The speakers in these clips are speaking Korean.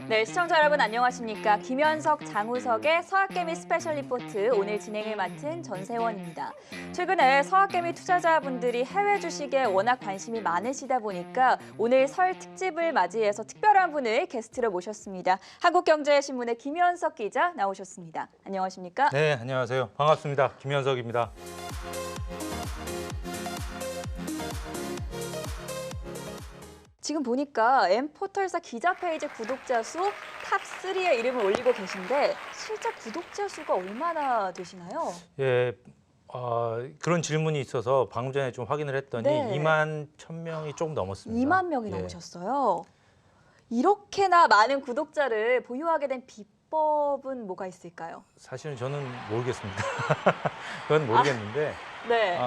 네, 시청자 여러분 안녕하십니까? 김현석, 장우석의 서학개미 스페셜 리포트 오늘 진행을 맡은 전세원입니다. 최근에 서학개미 투자자분들이 해외 주식에 워낙 관심이 많으시다 보니까 오늘 설 특집을 맞이해서 특별한 분을 게스트로 모셨습니다. 한국경제신문의 김현석 기자 나오셨습니다. 안녕하십니까? 네, 안녕하세요. 반갑습니다. 김현석입니다. 지금 보니까 M포털사 기자 페이지 구독자 수 탑3에 이름을 올리고 계신데 실제 구독자 수가 얼마나 되시나요? 예, 그런 질문이 있어서 방금 전에 좀 확인을 했더니 네. 2만 1,000명이 조금 넘었습니다. 2만 명이 예. 넘으셨어요. 이렇게나 많은 구독자를 보유하게 된 비법은 뭐가 있을까요? 사실은 저는 모르겠습니다. 그건 모르겠는데 네.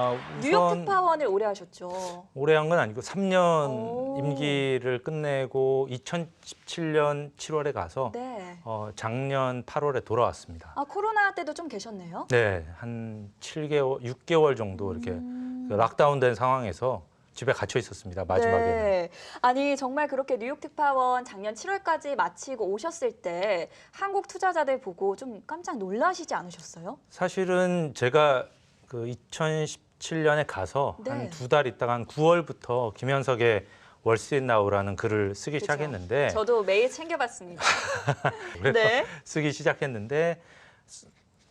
뉴욕 우선 특파원을 오래 하셨죠. 오래 한 건 아니고 3년 오. 임기를 끝내고 2017년 7월에 가서 네. 작년 8월에 돌아왔습니다. 코로나 때도 좀 계셨네요. 네, 한 7개월, 6개월 정도 이렇게 그 락다운된 상황에서 집에 갇혀 있었습니다. 마지막에는. 네. 아니 정말 그렇게 뉴욕 특파원 작년 7월까지 마치고 오셨을 때 한국 투자자들 보고 좀 깜짝 놀라시지 않으셨어요? 사실은 제가 그 2017년에 가서 네. 한 2달 있다가 한 9월부터 김현석의 월스트리트나우라는 글을 쓰기 그쵸. 시작했는데 저도 매일 챙겨봤습니다. 그래서 네. 쓰기 시작했는데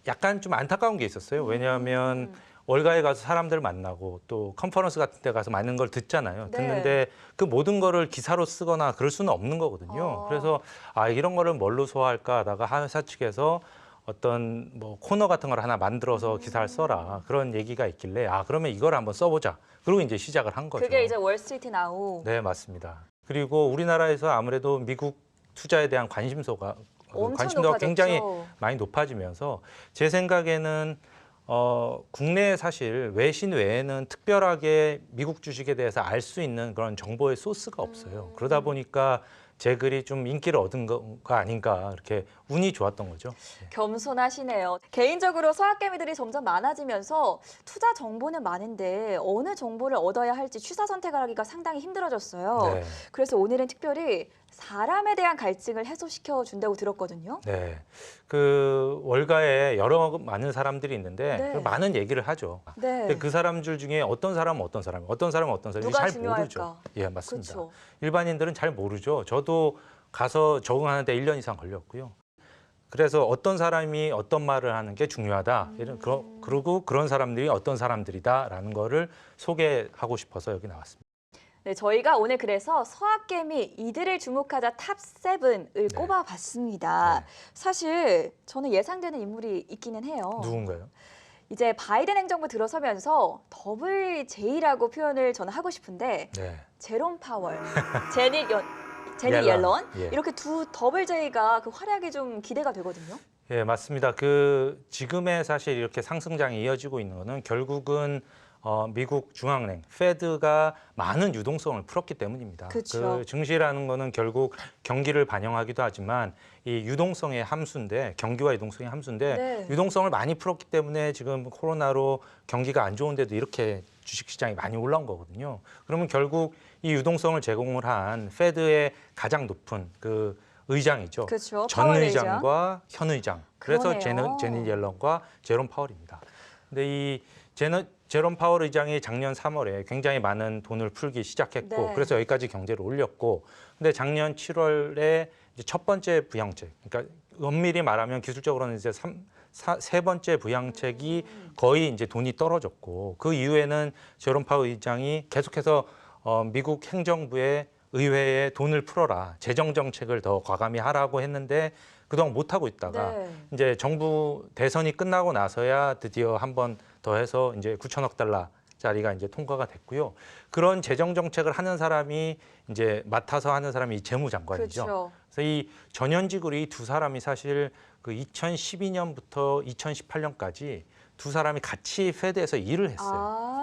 약간 좀 안타까운 게 있었어요. 왜냐하면 월가에 가서 사람들 만나고 또 컨퍼런스 같은 데 가서 많은 걸 듣잖아요. 네. 듣는데 그 모든 거를 기사로 쓰거나 그럴 수는 없는 거거든요. 그래서 이런 거를 뭘로 소화할까 하다가 회사 측에서 어떤 뭐 코너 같은 걸 하나 만들어서 기사를 써라. 그런 얘기가 있길래 그러면 이걸 한번 써보자. 그리고 이제 시작을 한 거죠. 그게 이제 월스트리트 나우. 네, 맞습니다. 그리고 우리나라에서 아무래도 미국 투자에 대한 관심도가 높아졌죠. 굉장히 많이 높아지면서 제 생각에는 국내에 사실 외신 외에는 특별하게 미국 주식에 대해서 알 수 있는 그런 정보의 소스가 없어요. 그러다 보니까 제 글이 좀 인기를 얻은 거가 아닌가 이렇게 운이 좋았던 거죠. 겸손하시네요. 개인적으로 서학개미들이 점점 많아지면서 투자 정보는 많은데 어느 정보를 얻어야 할지 취사 선택을 하기가 상당히 힘들어졌어요. 네. 그래서 오늘은 특별히 사람에 대한 갈증을 해소시켜 준다고 들었거든요. 네, 그 월가에 많은 사람들이 있는데 네. 그 많은 얘기를 하죠. 네. 근데 그 사람들 중에 어떤 사람은 어떤 사람이, 어떤 사람은 어떤 사람이 누가 잘 중요할까? 모르죠. 예, 맞습니다. 그렇죠. 일반인들은 잘 모르죠. 저도 가서 적응하는데 1년 이상 걸렸고요. 그래서 어떤 사람이 어떤 말을 하는 게 중요하다. 그리고 그런 사람들이 어떤 사람들이다라는 거를 소개하고 싶어서 여기 나왔습니다. 네, 저희가 오늘 그래서 서학개미 이들을 주목하자 탑7을 꼽아봤습니다. 네. 사실 저는 예상되는 인물이 있기는 해요. 누군가요? 이제 바이든 행정부 들어서면서 더블 J라고 표현을 저는 하고 싶은데 네. 제롬 파월, 제니 옐런. 옐런 예. 이렇게 두 더블 J가 그 활약이 좀 기대가 되거든요. 예, 맞습니다. 지금의 사실 이렇게 상승장이 이어지고 있는 거는 결국은 미국 중앙은행, 페드가 많은 유동성을 풀었기 때문입니다. 그쵸. 그 증시라는 거는 결국 경기를 반영하기도 하지만 이 유동성의 함수인데, 경기와 유동성의 함수인데 네. 유동성을 많이 풀었기 때문에 지금 코로나로 경기가 안 좋은데도 이렇게 주식시장이 많이 올라온 거거든요. 그러면 결국 이 유동성을 제공을 한 페드의 가장 높은 그 의장이죠. 그렇죠. 전 파월 의장과 현 의장. 그래서 그러네요. 제니 옐런과 제롬 파월입니다. 근데 이 제롬 파월 의장이 작년 3월에 굉장히 많은 돈을 풀기 시작했고 네. 그래서 여기까지 경제를 올렸고 근데 작년 7월에 이제 첫 번째 부양책, 그러니까 엄밀히 말하면 기술적으로는 이제 세 번째 부양책이 거의 이제 돈이 떨어졌고 그 이후에는 제롬 파월 의장이 계속해서 미국 행정부의 의회에 돈을 풀어라, 재정 정책을 더 과감히 하라고 했는데 그동안 못 하고 있다가 네. 이제 정부 대선이 끝나고 나서야 드디어 한 번 더 해서 이제 9천억 달러짜리가 이제 통과가 됐고요. 그런 재정 정책을 하는 사람이 이제 맡아서 하는 사람이 이 재무장관이죠. 그렇죠. 그래서 이 전현직으로 이 두 사람이 사실 그 2012년부터 2018년까지 두 사람이 같이 페드에서 일을 했어요.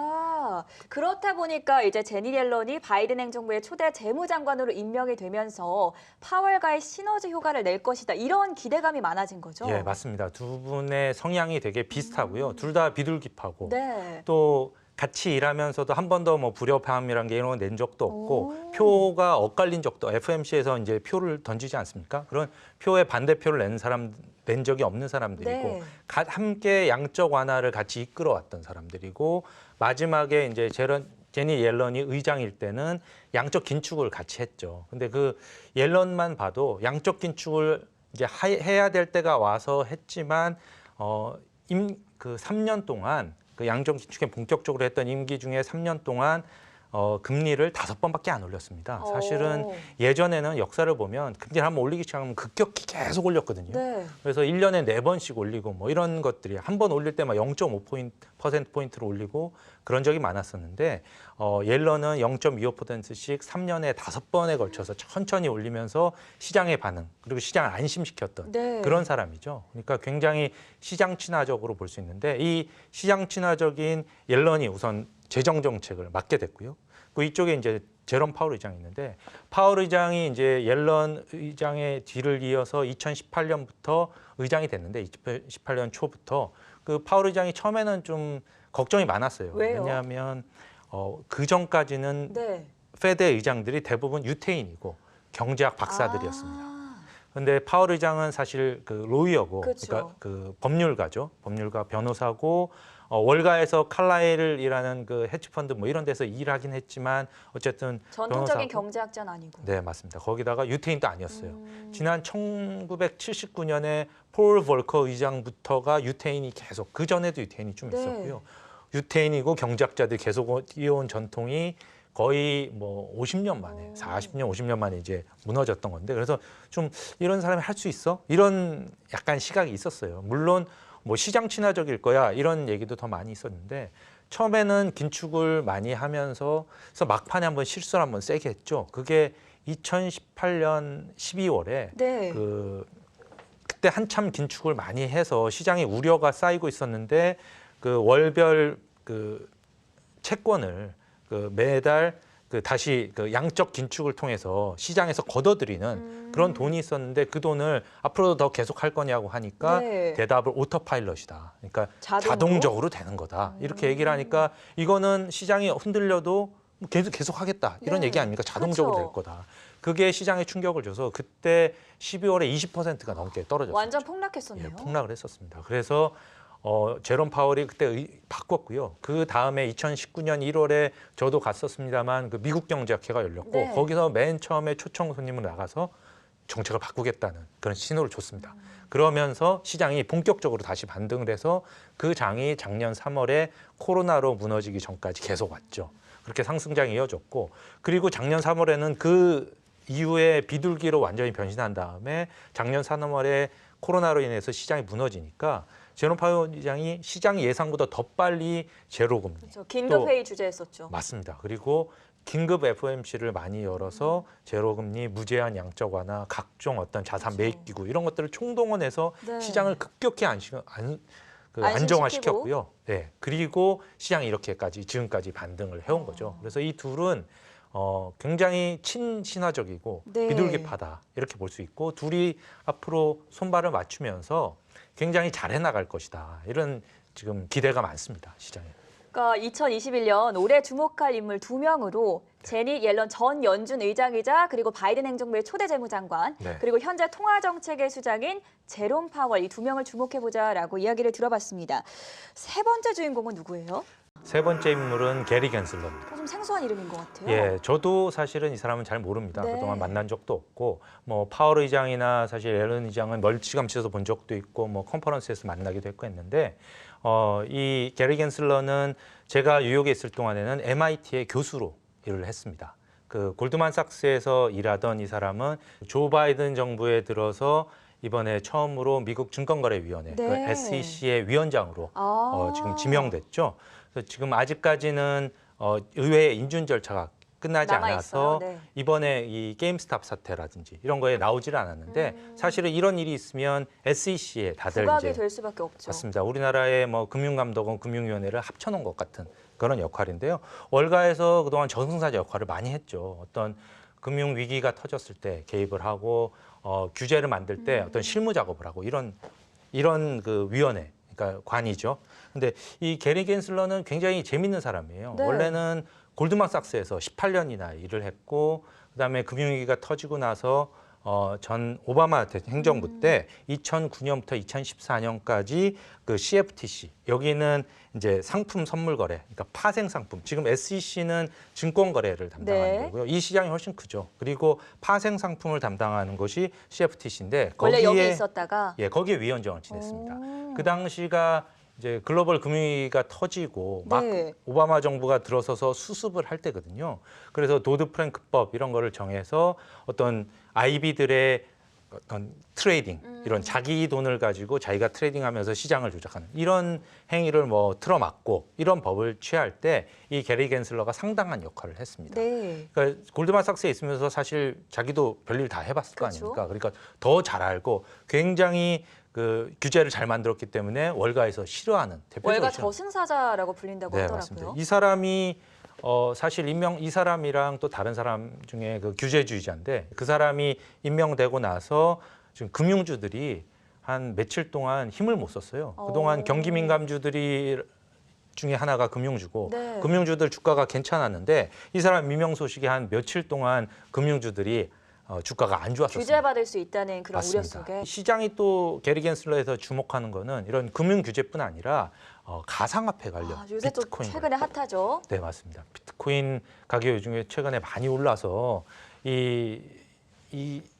그렇다 보니까 이제 제니 옐런이 바이든 행정부의 초대 재무장관으로 임명이 되면서 파월과의 시너지 효과를 낼 것이다. 이런 기대감이 많아진 거죠. 예, 맞습니다. 두 분의 성향이 되게 비슷하고요. 둘 다 비둘기파고 네. 또 같이 일하면서도 한 번도 뭐 불협화음이란 게 이런 거 낸 적도 없고 오. 표가 엇갈린 적도 FMC에서 이제 표를 던지지 않습니까? 그런 표에 반대표를 낸 적이 없는 사람들이고 네. 함께 양적 완화를 같이 이끌어왔던 사람들이고 마지막에 이제 제니 옐런이 의장일 때는 양적 긴축을 같이 했죠. 근데 그 옐런만 봐도 양적 긴축을 이제 해야 될 때가 와서 했지만 그 3년 동안 그 양적 긴축에 본격적으로 했던 임기 중에 3년 동안 금리를 5번밖에 안 올렸습니다. 사실은 오. 예전에는 역사를 보면 금리를 한번 올리기 시작하면 급격히 계속 올렸거든요. 네. 그래서 1년에 4번씩 올리고 뭐 이런 것들이 한 번 올릴 때만 0.5%포인트를 올리고 그런 적이 많았었는데 옐런은 0.25%씩 3년에 5번에 걸쳐서 천천히 올리면서 시장의 반응 그리고 시장을 안심시켰던 네. 그런 사람이죠. 그러니까 굉장히 시장 친화적으로 볼 수 있는데 이 시장 친화적인 옐런이 우선 재정 정책을 맡게 됐고요. 그 이쪽에 이제 제롬 파월 의장이 있는데 파월 의장이 이제 옐런 의장의 뒤를 이어서 2018년부터 의장이 됐는데 2018년 초부터 그 파월 의장이 처음에는 좀 걱정이 많았어요. 왜요? 왜냐하면 그 전까지는 네. 페드 의장들이 대부분 유태인이고 경제학 박사들이었습니다. 아. 근데 파월 의장은 사실 그 로이어고, 그렇죠. 그러니까 그 법률가죠. 법률가 변호사고 월가에서 칼라일이라는 그 헤지펀드 뭐 이런 데서 일하긴 했지만 어쨌든 전통적인 변호사고. 경제학자는 아니고. 네, 맞습니다. 거기다가 유태인도 아니었어요. 지난 1979년에 폴 볼커 의장부터가 유태인이 계속 그 전에도 유태인이 좀 네. 있었고요. 유태인이고 경제학자들이 계속 이어온 전통이 거의 뭐 50년 만에, 40년, 50년 만에 이제 무너졌던 건데 그래서 좀 이런 사람이 할 수 있어? 이런 약간 시각이 있었어요. 물론 뭐 시장 친화적일 거야 이런 얘기도 더 많이 있었는데 처음에는 긴축을 많이 하면서 그래서 막판에 한번 실수를 한번 세게 했죠. 그게 2018년 12월에 네. 그때 한참 긴축을 많이 해서 시장에 우려가 쌓이고 있었는데 그 월별 그 채권을 그 매달 그 다시 그 양적 긴축을 통해서 시장에서 걷어들이는 그런 돈이 있었는데 그 돈을 앞으로도 더 계속 할 거냐고 하니까 네. 대답을 오토파일럿이다. 그러니까 자동으로? 자동적으로 되는 거다. 이렇게 얘기를 하니까 이거는 시장이 흔들려도 계속 하겠다. 이런 네. 얘기 아닙니까? 자동적으로 그렇죠. 될 거다. 그게 시장에 충격을 줘서 그때 12월에 20%가 넘게 떨어졌어요. 완전 폭락했었네요. 예, 폭락을 했었습니다. 그래서 제롬 파월이 그때 바꿨고요. 그 다음에 2019년 1월에 저도 갔었습니다만 그 미국 경제학회가 열렸고 네. 거기서 맨 처음에 초청 손님으로 나가서 정책을 바꾸겠다는 그런 신호를 줬습니다. 그러면서 시장이 본격적으로 다시 반등을 해서 그 장이 작년 3월에 코로나로 무너지기 전까지 계속 왔죠. 그렇게 상승장이 이어졌고 그리고 작년 3월에는 그 이후에 비둘기로 완전히 변신한 다음에 작년 3월에 코로나로 인해서 시장이 무너지니까 제롬 파월 의장이 시장 예상보다 더 빨리 제로 금리. 그렇죠. 긴급 회의 주재했었죠. 맞습니다. 그리고 긴급 FOMC를 많이 열어서 제로 금리, 무제한 양적 완화, 각종 어떤 자산 그렇죠. 매입 기구 이런 것들을 총동원해서 네. 시장을 급격히 안심시키고. 안정화시켰고요. 네. 그리고 시장이 이렇게까지 지금까지 반등을 해온 거죠. 그래서 이 둘은 굉장히 친신화적이고 네. 비둘기파다 이렇게 볼 수 있고 둘이 앞으로 손발을 맞추면서 굉장히 잘 해나갈 것이다. 이런 지금 기대가 많습니다. 시장에. 그러니까 2021년 올해 주목할 인물 2명으로 제니 옐런 전 연준 의장이자 그리고 바이든 행정부의 초대 재무장관 네. 그리고 현재 통화정책의 수장인 제롬 파월 이 2명을 주목해보자라고 이야기를 들어봤습니다. 세 번째 주인공은 누구예요? 세 번째 인물은 게리 겐슬러입니다. 좀 생소한 이름인 것 같아요. 예, 저도 사실은 이 사람은 잘 모릅니다. 네. 그동안 만난 적도 없고, 뭐 파월 의장이나 사실 옐런 의장은 멀찌감치해서 본 적도 있고, 뭐 컨퍼런스에서 만나기도 했고 했는데, 이 게리 겐슬러는 제가 뉴욕에 있을 동안에는 MIT의 교수로 일을 했습니다. 그 골드만삭스에서 일하던 이 사람은 조 바이든 정부에 들어서 이번에 처음으로 미국 증권거래위원회 네. 그 SEC의 위원장으로 지금 지명됐죠. 그래서 지금 아직까지는 의회 인준 절차가 끝나지 남아 않아서 있어요. 네. 이번에 이 게임스탑 사태라든지 이런 거에 나오질 않았는데 사실은 이런 일이 있으면 SEC에 다들 부각이 이제 될 수밖에 없죠. 맞습니다. 우리나라의 뭐 금융감독원, 금융위원회를 합쳐놓은 것 같은 그런 역할인데요. 월가에서 그동안 저승사자 역할을 많이 했죠. 어떤 금융 위기가 터졌을 때 개입을 하고 규제를 만들 때 어떤 실무 작업을 하고 이런 그 위원회. 그러니까 관이죠. 근데 이 게리 겐슬러는 굉장히 재밌는 사람이에요. 네. 원래는 골드만삭스에서 18년이나 일을 했고 그다음에 금융위기가 터지고 나서 전 오바마 행정부 때 2009년부터 2014년까지 그 CFTC 여기는 이제 상품 선물 거래, 그러니까 파생 상품. 지금 SEC는 증권 거래를 담당하는 네. 거고요. 이 시장이 훨씬 크죠. 그리고 파생 상품을 담당하는 것이 CFTC인데 원래 여기 거기에 있었다가 거기에 위원장을 지냈습니다. 오. 그 당시가 이제 글로벌 금융위기가 터지고 막 네. 오바마 정부가 들어서서 수습을 할 때거든요. 그래서 도드 프랭크법 이런 거를 정해서 어떤 아이비들의 어떤 트레이딩 이런 자기 돈을 가지고 자기가 트레이딩하면서 시장을 조작하는 이런 행위를 뭐 틀어막고 이런 법을 취할 때 이 게리 겐슬러가 상당한 역할을 했습니다. 네. 그러니까 골드만삭스에 있으면서 사실 자기도 별일 다 해봤을 거 그렇죠. 아닙니까? 그러니까 더 잘 알고 굉장히 그 규제를 잘 만들었기 때문에 월가에서 싫어하는 대표적으로 월가 싫어하는. 저승사자라고 불린다고 네, 하더라고요. 맞습니다. 이 사람이 사실 이 사람이랑 또 다른 사람 중에 그 규제주의자인데 그 사람이 임명되고 나서 지금 금융주들이 한 며칠 동안 힘을 못 썼어요. 그동안 경기 민감주들이 중에 하나가 금융주고 네. 금융주들 주가가 괜찮았는데 이 사람 임명 소식에 한 며칠 동안 금융주들이 주가가 안 좋았었습니다. 규제받을 수 있다는 그런 우려 맞습니다. 속에 시장이 또 게리 겐슬러에서 주목하는 거는 이런 금융 규제뿐 아니라 가상화폐 관련 요새 또 비트코인 최근에 관련. 핫하죠. 네, 맞습니다. 비트코인 가격이 요즘에 최근에 많이 올라서 이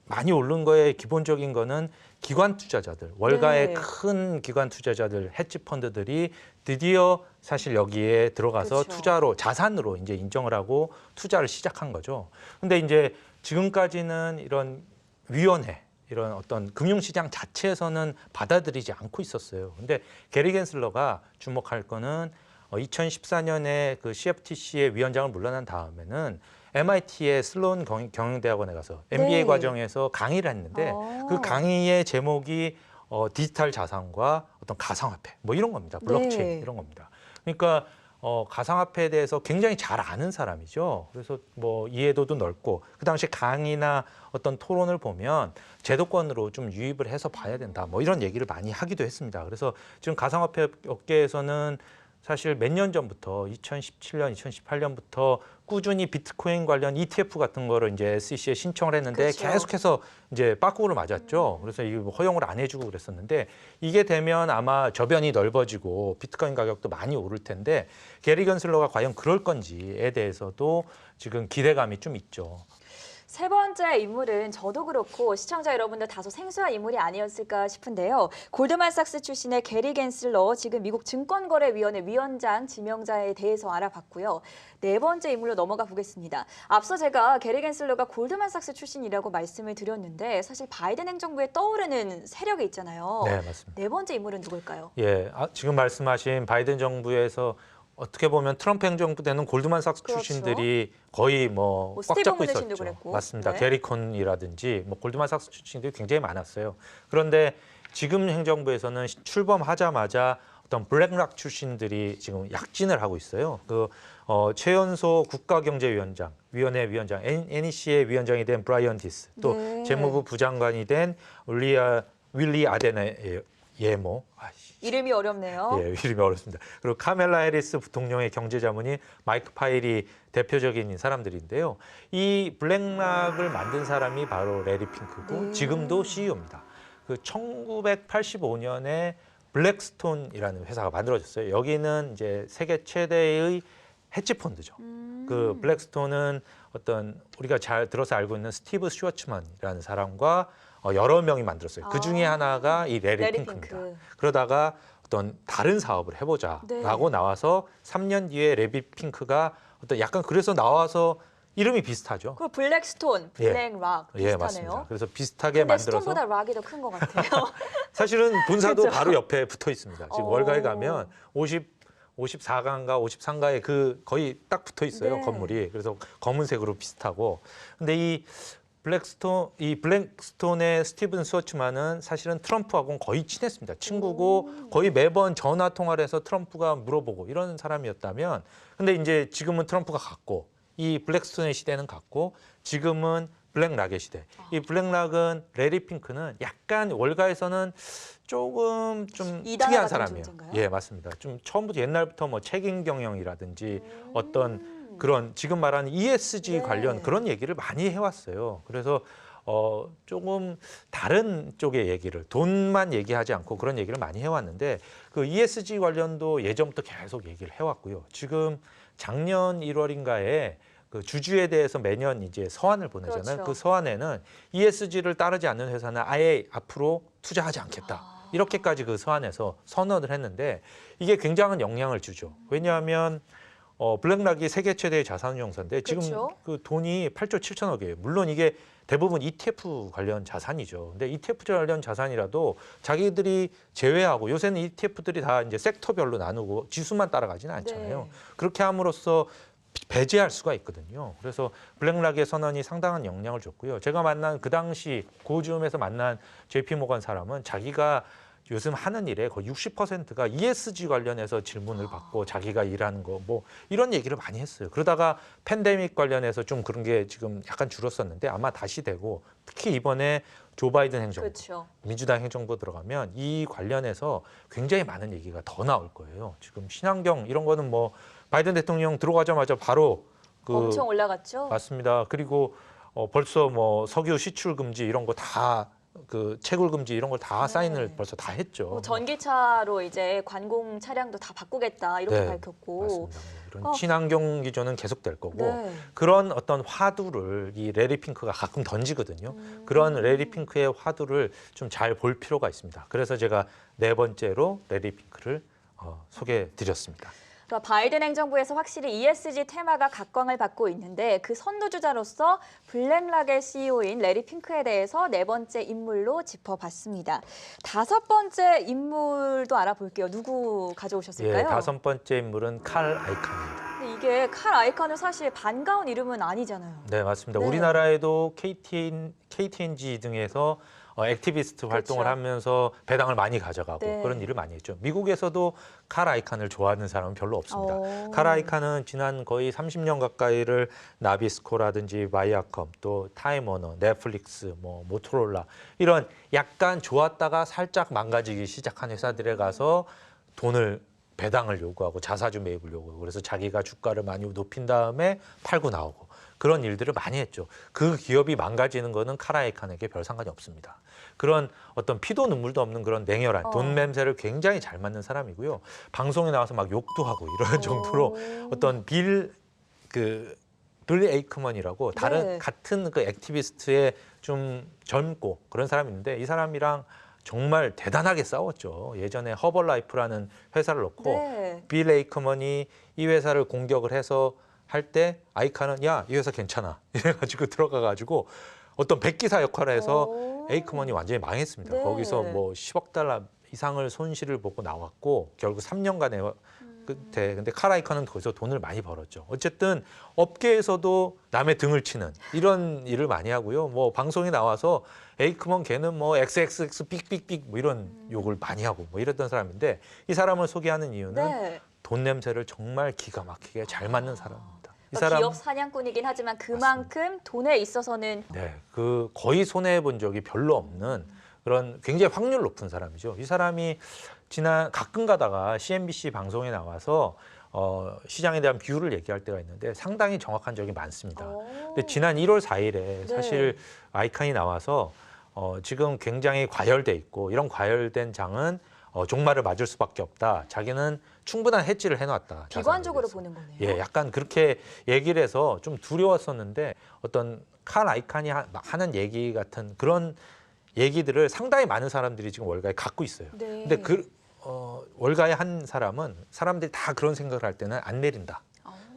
많이 오른 거에 기본적인 거는 기관 투자자들, 월가의 네. 큰 기관 투자자들, 헤지 펀드들이 드디어 사실 여기에 들어가서 그렇죠. 투자로 자산으로 이제 인정을 하고 투자를 시작한 거죠. 근데 이제 지금까지는 이런 위원회 이런 어떤 금융시장 자체에서는 받아들이지 않고 있었어요. 근데 게리 겐슬러가 주목할 거는 2014년에 그 CFTC의 위원장을 물러난 다음에는 MIT의 슬론 경영대학원에 가서 MBA 네. 과정에서 강의를 했는데 그 강의의 제목이 디지털 자산과 어떤 가상화폐 뭐 이런 겁니다. 블록체인 네. 이런 겁니다. 그러니까 가상화폐에 대해서 굉장히 잘 아는 사람이죠. 그래서 뭐 이해도도 넓고 그 당시 강의나 어떤 토론을 보면 제도권으로 좀 유입을 해서 봐야 된다. 뭐 이런 얘기를 많이 하기도 했습니다. 그래서 지금 가상화폐 업계에서는 사실 몇 년 전부터 2017년, 2018년부터 꾸준히 비트코인 관련 ETF 같은 거를 이제 SEC에 신청을 했는데 그렇죠. 계속해서 이제 빠꾸를 맞았죠. 그래서 이거 허용을 안 해주고 그랬었는데 이게 되면 아마 저변이 넓어지고 비트코인 가격도 많이 오를 텐데 게리 겐슬러가 과연 그럴 건지에 대해서도 지금 기대감이 좀 있죠. 세 번째 인물은 저도 그렇고 시청자 여러분들 다소 생소한 인물이 아니었을까 싶은데요. 골드만삭스 출신의 게리 겐슬러, 지금 미국 증권거래위원회 위원장 지명자에 대해서 알아봤고요. 네 번째 인물로 넘어가 보겠습니다. 앞서 제가 게리 겐슬러가 골드만삭스 출신이라고 말씀을 드렸는데 사실 바이든 행정부에 떠오르는 세력이 있잖아요. 네, 맞습니다. 네 번째 인물은 누굴까요? 예, 지금 말씀하신 바이든 정부에서 어떻게 보면 트럼프 행정부 때는 골드만삭스 그렇죠. 출신들이 거의 뭐 꽉 스티브 잡고 무너신도 있었죠. 그랬고. 맞습니다. 네. 게리 콘이라든지 뭐 골드만삭스 출신들이 굉장히 많았어요. 그런데 지금 행정부에서는 출범하자마자 어떤 블랙락 출신들이 지금 약진을 하고 있어요. 그 최연소 국가경제위원회 위원장 NEC의 위원장이 된 브라이언 디스, 또 네. 재무부 부장관이 된 윌리 아데너 예모. 이름이 어렵네요. 예, 이름이 어렵습니다. 그리고 카멜라 해리스 부통령의 경제자문인 마이크 파일이 대표적인 사람들인데요. 이 블랙락을 만든 사람이 바로 레리 핑크고 네. 지금도 CEO입니다. 그 1985년에 블랙스톤이라는 회사가 만들어졌어요. 여기는 이제 세계 최대의 헤지 펀드죠. 그 블랙스톤은 어떤 우리가 잘 들어서 알고 있는 스티브 슈워츠만이라는 사람과 여러 명이 만들었어요. 그 중에 하나가 이 레리 핑크입니다. 핑크. 그러다가 어떤 다른 사업을 해보자라고 네. 나와서 3년 뒤에 레리 핑크가 어떤 약간 그래서 나와서 이름이 비슷하죠. 그 블랙스톤, 블랙락 비슷하네요. 예, 맞습니다. 그래서 비슷하게 근데 만들어서 스톤보다 락이 더 큰 것 같아요. 사실은 본사도 그렇죠. 바로 옆에 붙어 있습니다. 지금 월가에 가면 54가인가 53가에 그 거의 딱 붙어 있어요. 네. 건물이. 그래서 검은색으로 비슷하고. 근데 이 블랙스톤의 스티븐 스워츠만은 사실은 트럼프하고는 거의 친했습니다. 친구고 거의 매번 전화 통화를 해서 트럼프가 물어보고 이런 사람이었다면, 근데 이제 지금은 트럼프가 갔고 이 블랙스톤의 시대는 갔고 지금은 블랙락의 시대. 이 블랙락은 레리 핑크는 약간 월가에서는 조금 좀 이단화 특이한 같은 사람이에요. 존재인가요? 예, 맞습니다. 좀 처음부터 옛날부터 뭐 책임 경영이라든지 어떤 그런 지금 말하는 ESG 네. 관련 그런 얘기를 많이 해왔어요. 그래서 조금 다른 쪽의 얘기를 돈만 얘기하지 않고 그런 얘기를 많이 해왔는데 그 ESG 관련도 예전부터 계속 얘기를 해왔고요. 지금 작년 1월인가에 그 주주에 대해서 매년 이제 서한을 보내잖아요. 그렇죠. 그 서한에는 ESG를 따르지 않는 회사는 아예 앞으로 투자하지 않겠다. 이렇게까지 그 서한에서 선언을 했는데 이게 굉장한 영향을 주죠. 왜냐하면 블랙락이 세계 최대의 자산운용사인데 지금 그렇죠. 그 돈이 8조 7천억이에요. 물론 이게 대부분 ETF 관련 자산이죠. 근데 ETF 관련 자산이라도 자기들이 제외하고 요새는 ETF들이 다 이제 섹터별로 나누고 지수만 따라가지는 않잖아요. 네. 그렇게 함으로써 배제할 수가 있거든요. 그래서 블랙락의 선언이 상당한 영향을 줬고요. 제가 만난 그 당시 고즈움에서 만난 JP모건 사람은 자기가 요즘 하는 일에 거의 60%가 ESG 관련해서 질문을 받고 자기가 일하는 거 뭐 이런 얘기를 많이 했어요. 그러다가 팬데믹 관련해서 좀 그런 게 지금 약간 줄었었는데 아마 다시 되고 특히 이번에 조 바이든 행정부, 그렇죠. 민주당 행정부 들어가면 이 관련해서 굉장히 많은 얘기가 더 나올 거예요. 지금 친환경 이런 거는 뭐 바이든 대통령 들어가자마자 바로 엄청 올라갔죠. 맞습니다. 그리고 벌써 뭐 석유 시출 금지 이런 거 다 그 채굴 금지 이런 걸 다 네. 사인을 벌써 다 했죠. 뭐 전기차로 이제 관공 차량도 다 바꾸겠다 이렇게 네, 밝혔고. 맞습니다. 이런 어. 친환경 기조는 계속될 거고 네. 그런 어떤 화두를 이 레리 핑크가 가끔 던지거든요. 그런 레리 핑크의 화두를 좀 잘 볼 필요가 있습니다. 그래서 제가 네 번째로 레리 핑크를 소개해 드렸습니다. 그러니까 바이든 행정부에서 확실히 ESG 테마가 각광을 받고 있는데 그 선두주자로서 블랙락의 CEO인 레리 핑크에 대해서 네 번째 인물로 짚어봤습니다. 다섯 번째 인물도 알아볼게요. 누구 가져오셨을까요? 예, 다섯 번째 인물은 칼 아이칸입니다. 근데 이게 칼 아이칸은 사실 반가운 이름은 아니잖아요. 네, 맞습니다. 네. 우리나라에도 KTNG 등에서 액티비스트 활동을 그렇죠. 하면서 배당을 많이 가져가고 네. 그런 일을 많이 했죠. 미국에서도 칼 아이칸을 좋아하는 사람은 별로 없습니다. 오. 칼 아이칸은 지난 거의 30년 가까이를 나비스코라든지 바이아컴 또 타임워너, 넷플릭스, 뭐 모토로라 이런 약간 좋았다가 살짝 망가지기 시작한 회사들에 가서 돈을 배당을 요구하고 자사주 매입을 요구하고 그래서 자기가 주가를 많이 높인 다음에 팔고 나오고 그런 일들을 많이 했죠. 그 기업이 망가지는 거는 칼 아이칸에게 별 상관이 없습니다. 그런 어떤 피도 눈물도 없는 그런 냉혈한 돈 맴새를 굉장히 잘 맞는 사람이고요. 방송에 나와서 막 욕도 하고 이런 정도로 어떤 빌 에이크먼이라고 다른 네. 같은 그 액티비스트의 좀 젊고 그런 사람이 있는데 이 사람이랑 정말 대단하게 싸웠죠. 예전에 허벌라이프라는 회사를 놓고 네. 빌 에이크먼이 이 회사를 공격을 해서 할 때 아이칸은 야, 이 회사 괜찮아 이래가지고 들어가가지고 어떤 백기사 역할을 해서 오. 에이크먼이 완전히 망했습니다. 네. 거기서 뭐 10억 달러 이상을 손실을 보고 나왔고 결국 3년간의 끝에 근데 칼 아이칸은 거기서 돈을 많이 벌었죠. 어쨌든 업계에서도 남의 등을 치는 이런 일을 많이 하고요. 뭐 방송에 나와서 에이크먼 걔는 뭐 XXX 삑삑삑 뭐 이런 욕을 많이 하고 뭐 이랬던 사람인데 이 사람을 소개하는 이유는 네. 돈 냄새를 정말 기가 막히게 잘 맞는 사람입니다. 이 그러니까 사람 기업 사냥꾼이긴 하지만 그만큼 돈에 있어서는 네, 그 거의 손해 본 적이 별로 없는 그런 굉장히 확률 높은 사람이죠. 이 사람이 지난 가끔 가다가 CNBC 방송에 나와서 시장에 대한 뷰를 얘기할 때가 있는데 상당히 정확한 적이 많습니다. 근데 지난 1월 4일에 사실 아이칸이 나와서 지금 굉장히 과열돼 있고 이런 과열된 장은 종말을 맞을 수밖에 없다. 자기는 충분한 해지를 해놨다. 비관적으로 자산에 대해서. 보는 거네요. 예, 약간 그렇게 얘기를 해서 좀 두려웠었는데 어떤 칼 아이칸이 하는 얘기 같은 그런 얘기들을 상당히 많은 사람들이 지금 월가에 갖고 있어요. 네. 근데 월가의 한 사람은 사람들이 다 그런 생각을 할 때는 안 내린다.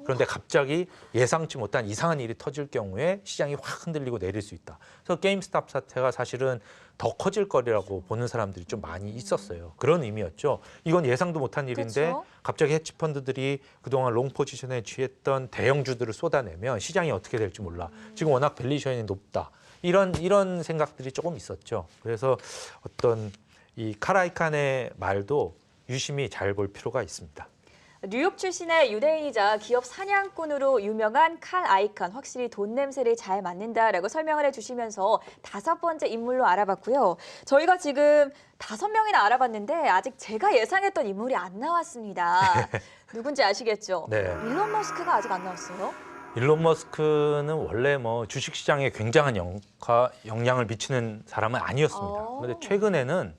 그런데 갑자기 예상치 못한 이상한 일이 터질 경우에 시장이 확 흔들리고 내릴 수 있다. 그래서 게임스탑 사태가 사실은 더 커질 거리라고 보는 사람들이 좀 많이 있었어요. 그런 의미였죠. 이건 예상도 못한 일인데 그렇죠. 갑자기 헤지펀드들이 그동안 롱 포지션에 취했던 대형주들을 쏟아내면 시장이 어떻게 될지 몰라. 지금 워낙 밸리션이 높다. 이런 생각들이 조금 있었죠. 그래서 어떤 이 칼 아이칸의 말도 유심히 잘 볼 필요가 있습니다. 뉴욕 출신의 유대인이자 기업 사냥꾼으로 유명한 칼 아이컨, 확실히 돈 냄새를 잘 맡는다라고 설명을 해주시면서 5번째 인물로 알아봤고요. 저희가 지금 5명이나 알아봤는데 아직 제가 예상했던 인물이 안 나왔습니다. 누군지 아시겠죠? 네. 일론 머스크가 아직 안 나왔어요. 일론 머스크는 원래 뭐 주식시장에 굉장한 영향을 미치는 사람은 아니었습니다. 그런데 최근에는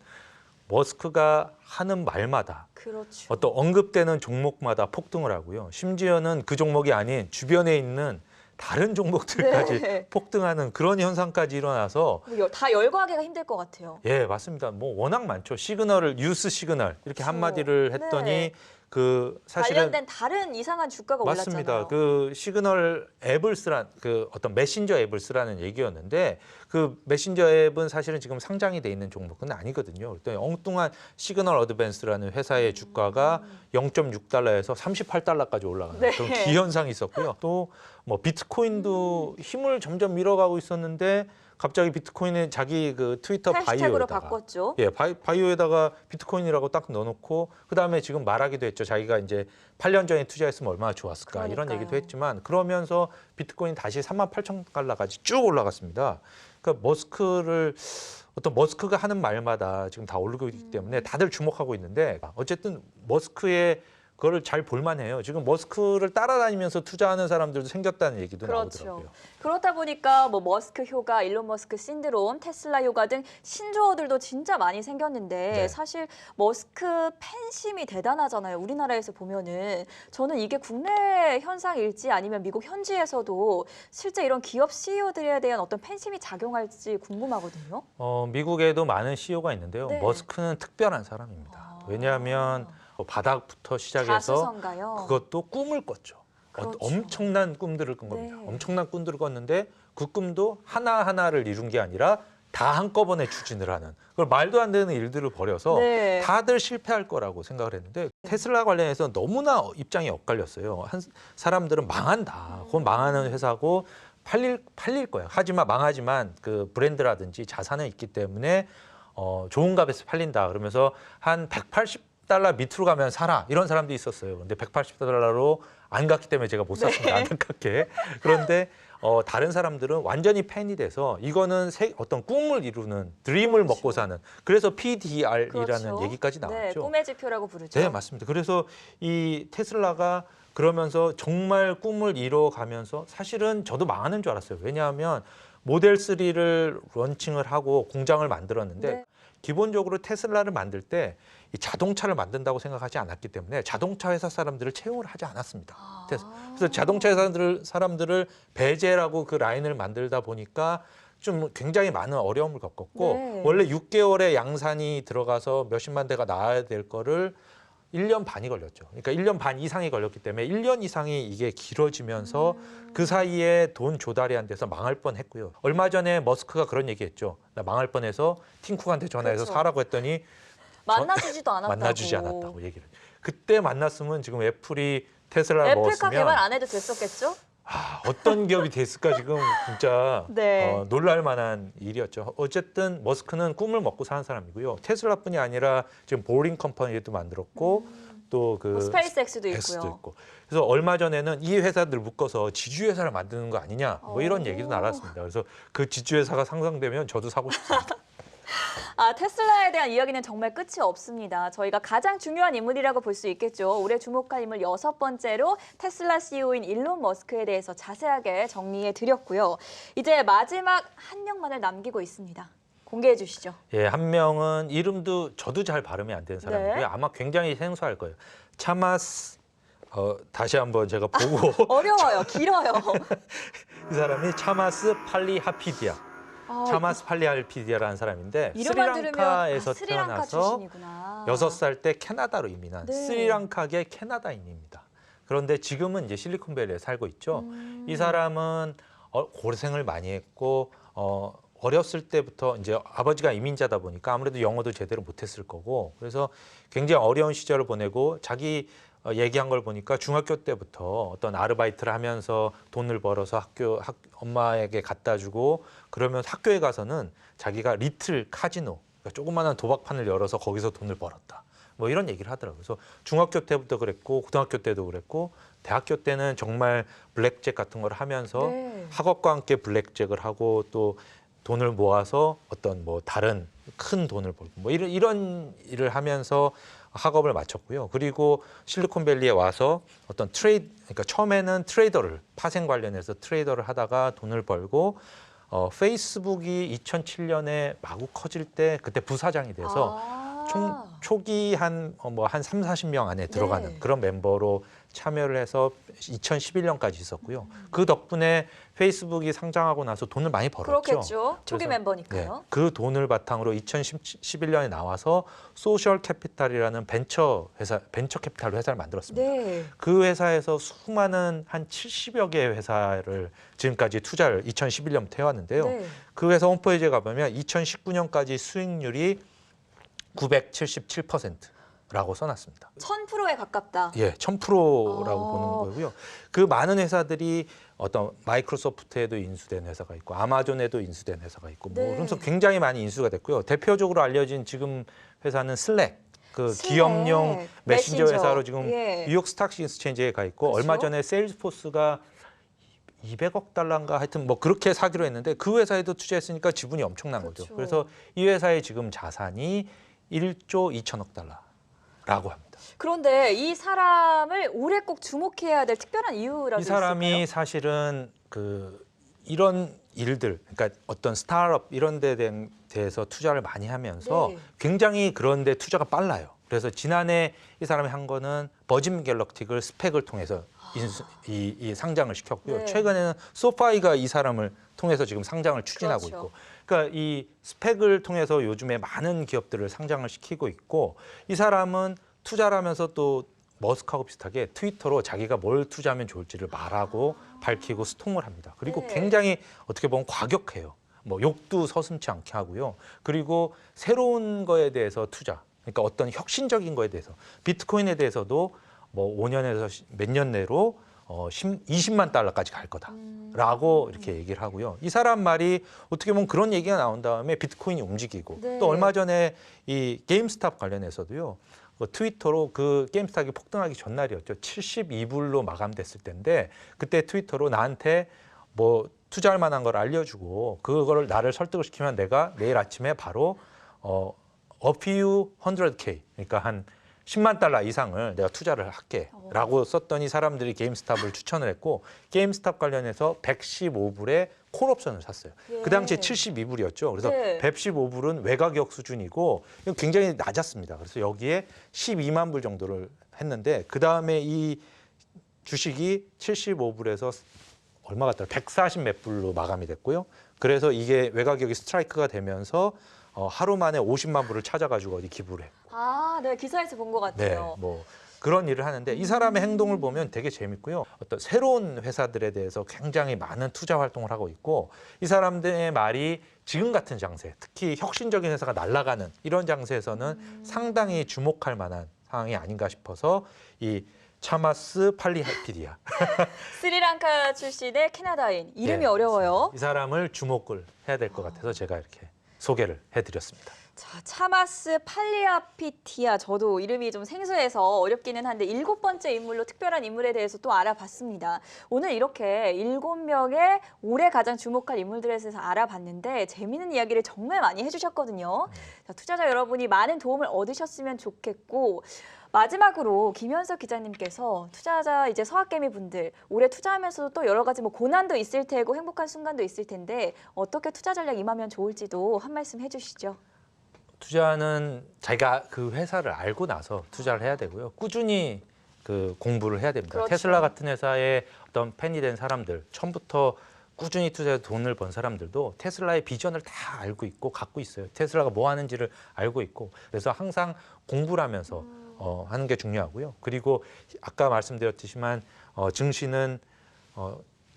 머스크가 하는 말마다 그렇죠. 어떤 언급되는 종목마다 폭등을 하고요. 심지어는 그 종목이 아닌 주변에 있는 다른 종목들까지 네. 폭등하는 그런 현상까지 일어나서 다 열거하기가 힘들 것 같아요. 예, 맞습니다. 뭐 워낙 많죠. 시그널을 뉴스 시그널 이렇게 그렇죠. 한마디를 했더니 네. 그 사실은 관련된 다른 이상한 주가가 맞습니다. 올랐잖아요. 그 시그널 앱을 쓰란 그 어떤 메신저 앱을 쓰라는 얘기였는데 그 메신저 앱은 사실은 지금 상장이 돼 있는 종목은 아니거든요. 그랬더니 엉뚱한 시그널 어드밴스라는 회사의 주가가 0.6달러에서 38달러까지 올라가는 네. 그런 기현상이 있었고요. 또 뭐 비트코인도 힘을 점점 밀어가고 있었는데 갑자기 비트코인은 자기 그 트위터 해시태그로 바이오에다가 바꿨죠. 예, 바이오에다가 비트코인이라고 딱 넣어놓고 그다음에 지금 말하기도 했죠. 자기가 이제 8년 전에 투자했으면 얼마나 좋았을까 이런 그러니까요. 얘기도 했지만 그러면서 비트코인 다시 38,000달러까지 쭉 올라갔습니다. 그러니까 머스크가 하는 말마다 지금 다 오르고 있기 때문에 다들 주목하고 있는데 어쨌든 머스크의 그거를 잘 볼만해요. 지금 머스크를 따라다니면서 투자하는 사람들도 생겼다는 얘기도 그렇죠. 나오더라고요. 그렇다 보니까 뭐 머스크 효과, 일론 머스크 신드롬, 테슬라 효과 등 신조어들도 진짜 많이 생겼는데 네. 사실 머스크 팬심이 대단하잖아요. 우리나라에서 보면은 저는 이게 국내 현상일지 아니면 미국 현지에서도 실제 이런 기업 CEO들에 대한 어떤 팬심이 작용할지 궁금하거든요. 미국에도 많은 CEO가 있는데요. 네. 머스크는 특별한 사람입니다. 왜냐하면 바닥부터 시작해서 자수성가요. 그것도 꿈을 꿨죠. 그렇죠. 엄청난 꿈들을 꾼 겁니다. 네. 엄청난 꿈들을 꿨는데 그 꿈도 하나하나를 이룬 게 아니라 다 한꺼번에 추진을 하는 그걸 말도 안 되는 일들을 벌여서 네. 다들 실패할 거라고 생각을 했는데 테슬라 관련해서 너무나 입장이 엇갈렸어요. 사람들은 망한다. 그건 망하는 회사고 팔릴 거야. 하지만 망하지만 그 브랜드라든지 자산은 있기 때문에 좋은 값에서 팔린다. 그러면서 한 180달러 밑으로 가면 사라 이런 사람도 있었어요. 근데 180달러로 안 갔기 때문에 제가 못 샀습니다. 네. 안타깝게. 그런데 다른 사람들은 완전히 팬이 돼서 이거는 어떤 꿈을 이루는 드림을 그렇죠. 먹고 사는 그래서 PDR이라는 그렇죠. 얘기까지 네, 나왔죠. 꿈의 지표라고 부르죠. 네, 맞습니다. 그래서 이 테슬라가 그러면서 정말 꿈을 이뤄가면서 사실은 저도 망하는 줄 알았어요. 왜냐하면 모델 3를 런칭을 하고 공장을 만들었는데 네. 기본적으로 테슬라를 만들 때 이 자동차를 만든다고 생각하지 않았기 때문에 자동차 회사 사람들을 채용을 하지 않았습니다. 그래서 자동차 회사 사람들을 배제라고 그 라인을 만들다 보니까 좀 굉장히 많은 어려움을 겪었고 네. 원래 6개월의 양산이 들어가서 몇십만 대가 나와야 될 거를 1년 반이 걸렸죠. 그러니까 1년 반 이상이 걸렸기 때문에 1년 이상이 이게 길어지면서 그 사이에 돈 조달이 안 돼서 망할 뻔했고요. 얼마 전에 머스크가 그런 얘기했죠. 나 망할 뻔해서 팀쿡한테 전화해서 그렇죠. 사라고 했더니 만나주지도 않았다고. 만나주지 않았다고 얘기를. 그때 만났으면 지금 애플이 테슬라를 애플카 먹었으면 개발 안 해도 됐었겠죠? 어떤 기업이 됐을까 지금 진짜 네. 놀랄 만한 일이었죠. 어쨌든 머스크는 꿈을 먹고 사는 사람이고요. 테슬라뿐이 아니라 지금 보링 컴퍼니도 만들었고 또 그 스페이스X도 X도 있고요. 있고. 그래서 얼마 전에는 이 회사들 묶어서 지주회사를 만드는 거 아니냐 뭐 이런 오. 얘기도 나왔습니다. 그래서 그 지주회사가 상상되면 저도 사고 싶습니다. 테슬라에 대한 이야기는 정말 끝이 없습니다. 저희가 가장 중요한 인물이라고 볼 수 있겠죠. 올해 주목할 인물 6번째로 테슬라 CEO인 일론 머스크에 대해서 자세하게 정리해 드렸고요. 이제 마지막 한 명만을 남기고 있습니다. 공개해 주시죠. 예, 한 명은 이름도 저도 잘 발음이 안 되는 사람이고요. 네. 아마 굉장히 생소할 거예요. 차마스 다시 한번 제가 보고 어려워요. 길어요. 이 사람이 차마스 팔리하피디아. 차마스 팔리하피디아라는 사람인데 이름만 스리랑카에서 들으면 스리랑카 태어나서 출신이구나. 6살 때 캐나다로 이민한 네. 스리랑카계 캐나다인입니다. 그런데 지금은 이제 실리콘밸리에 살고 있죠. 이 사람은 고생을 많이 했고 어렸을 때부터 이제 아버지가 이민자다 보니까 아무래도 영어도 제대로 못했을 거고 그래서 굉장히 어려운 시절을 보내고 자기 얘기한 걸 보니까 중학교 때부터 어떤 아르바이트를 하면서 돈을 벌어서 엄마에게 갖다 주고 그러면 학교에 가서는 자기가 리틀 카지노 그러니까 조그마한 도박판을 열어서 거기서 돈을 벌었다. 뭐 이런 얘기를 하더라고요. 그래서 중학교 때부터 그랬고 고등학교 때도 그랬고 대학교 때는 정말 블랙잭 같은 걸 하면서 네. 학업과 함께 블랙잭을 하고 또 돈을 모아서 어떤 뭐 다른 큰 돈을 벌고 뭐 이런 일을 하면서 학업을 마쳤고요. 그리고 실리콘밸리에 와서 어떤 그러니까 처음에는 트레이더를 파생 관련해서 트레이더를 하다가 돈을 벌고 페이스북이 2007년에 마구 커질 때 그때 부사장이 돼서 초기 한 3, 40명 안에 들어가는 네. 그런 멤버로 참여를 해서 2011년까지 있었고요. 그 덕분에 페이스북이 상장하고 나서 돈을 많이 벌었죠. 그렇겠죠. 초기 그래서, 멤버니까요. 네, 그 돈을 바탕으로 2011년에 나와서 소셜 캐피탈이라는 벤처 캐피탈 회사를 만들었습니다. 네. 그 회사에서 수많은 한 70여 개의 회사를 지금까지 투자를 2011년부터 해왔는데요. 네. 그 회사 홈페이지에 가보면 2019년까지 수익률이 977%라고 써놨습니다. 1000%에 가깝다. 예, 1000%라고 아. 보는 거고요. 그 많은 회사들이 어떤 마이크로소프트에도 인수된 회사가 있고 아마존에도 인수된 회사가 있고 뭐 네. 그러면서 굉장히 많이 인수가 됐고요. 대표적으로 알려진 지금 회사는 슬랙. 그 슬랙, 기업용 메신저 회사로 지금 예. 뉴욕 스탁스 익스체인지에 가 있고 그렇죠? 얼마 전에 세일즈포스가 200억 달러인가 하여튼 뭐 그렇게 사기로 했는데 그 회사에도 투자했으니까 지분이 엄청난 그렇죠. 거죠. 그래서 이 회사의 지금 자산이 1조 2천억 달러라고 합니다. 그런데 이 사람을 올해 꼭 주목해야 될 특별한 이유라도 이 사람이 있을까요? 사실은 이런 일들, 그러니까 어떤 스타트업 이런 데 대해서 투자를 많이 하면서 네. 굉장히 그런 데 투자가 빨라요. 그래서 지난해 이 사람이 한 거는 버진 갤럭틱을 스펙을 통해서 이 상장을 시켰고요. 네. 최근에는 소파이가 이 사람을 통해서 지금 상장을 추진하고 그렇죠. 있고, 그러니까 이 스펙을 통해서 요즘에 많은 기업들을 상장을 시키고 있고, 이 사람은 투자를 하면서 또 머스크하고 비슷하게 트위터로 자기가 뭘 투자하면 좋을지를 말하고 밝히고 스통을 합니다. 그리고 네. 굉장히 어떻게 보면 과격해요. 뭐 욕도 서슴지 않게 하고요. 그리고 새로운 거에 대해서 투자, 그러니까 어떤 혁신적인 거에 대해서 비트코인에 대해서도 뭐 5년에서 몇 년 내로 20만 달러까지 갈 거다라고 이렇게 얘기를 하고요. 이 사람 말이 어떻게 보면 그런 얘기가 나온 다음에 비트코인이 움직이고 네. 또 얼마 전에 이 게임스탑 관련해서도요. 트위터로 그 게임스탑이 폭등하기 전날이었죠. 72불로 마감됐을 때인데 그때 트위터로 나한테 뭐 투자할 만한 걸 알려주고 그거를 나를 설득을 시키면 내가 내일 아침에 바로 a few 100K 그러니까 한 10만 달러 이상을 내가 투자를 할게라고 썼더니 사람들이 게임스탑을 추천을 했고 게임스탑 관련해서 115불에 콜옵션을 샀어요. 예. 그 당시에 72불이었죠. 그래서 네. 115불은 외가격 수준이고 이건 굉장히 낮았습니다. 그래서 여기에 12만 불 정도를 했는데 그 다음에 이 주식이 75불에서 얼마 같더라 140 몇 불로 마감이 됐고요. 그래서 이게 외가격이 스트라이크가 되면서 하루 만에 50만 불을 찾아가지고 어디 기부를 했고. 네, 기사에서 본 것 네, 같아요. 뭐 그런 일을 하는데 이 사람의 행동을 보면 되게 재밌고요. 어떤 새로운 회사들에 대해서 굉장히 많은 투자 활동을 하고 있고 이 사람들의 말이 지금 같은 장세, 특히 혁신적인 회사가 날아가는 이런 장세에서는 상당히 주목할 만한 상황이 아닌가 싶어서 이 차마스 팔리피디아 스리랑카 출신의 캐나다인. 이름이 네, 어려워요. 이 사람을 주목을 해야 될 것 같아서 제가 이렇게 소개를 해드렸습니다. 자, 차마스 팔리아피티아. 저도 이름이 좀 생소해서 어렵기는 한데 7번째 인물로 특별한 인물에 대해서 또 알아봤습니다. 오늘 이렇게 7명의 올해 가장 주목할 인물들에 대해서 알아봤는데 재미있는 이야기를 정말 많이 해주셨거든요. 자, 투자자 여러분이 많은 도움을 얻으셨으면 좋겠고 마지막으로 김현석 기자님께서 투자자 이제 서학개미 분들 올해 투자하면서도 또 여러 가지 뭐 고난도 있을 테고 행복한 순간도 있을 텐데 어떻게 투자 전략 임하면 좋을지도 한 말씀 해주시죠. 투자는 자기가 그 회사를 알고 나서 투자를 해야 되고요. 꾸준히 그 공부를 해야 됩니다. 그렇죠. 테슬라 같은 회사의 어떤 팬이 된 사람들, 처음부터 꾸준히 투자해서 돈을 번 사람들도 테슬라의 비전을 다 알고 있고 갖고 있어요. 테슬라가 뭐 하는지를 알고 있고 그래서 항상 공부를 하면서 하는 게 중요하고요. 그리고 아까 말씀드렸지만 증시는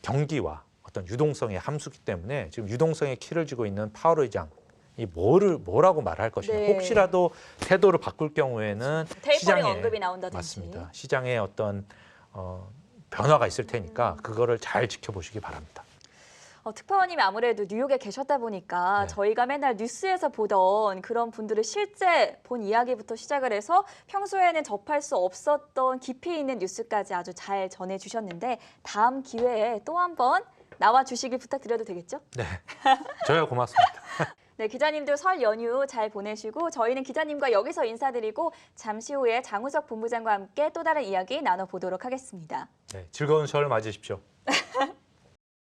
경기와 어떤 유동성의 함수기 때문에 지금 유동성의 키를 쥐고 있는 파월 의장 이 뭐라고 말할 것이냐. 네. 혹시라도 태도를 바꿀 경우에는 테이퍼링 시장에 언급이 나온다든지. 맞습니다. 시장에 어떤 변화가 있을 테니까 그거를 잘 지켜보시기 바랍니다. 특파원님이 아무래도 뉴욕에 계셨다 보니까 네. 저희가 맨날 뉴스에서 보던 그런 분들을 실제 본 이야기부터 시작을 해서 평소에는 접할 수 없었던 깊이 있는 뉴스까지 아주 잘 전해주셨는데 다음 기회에 또 한번 나와주시길 부탁드려도 되겠죠? 네, 저희가 고맙습니다. 네, 기자님들 설 연휴 잘 보내시고 저희는 기자님과 여기서 인사드리고 잠시 후에 장우석 본부장과 함께 또 다른 이야기 나눠보도록 하겠습니다. 네, 즐거운 설 맞으십시오.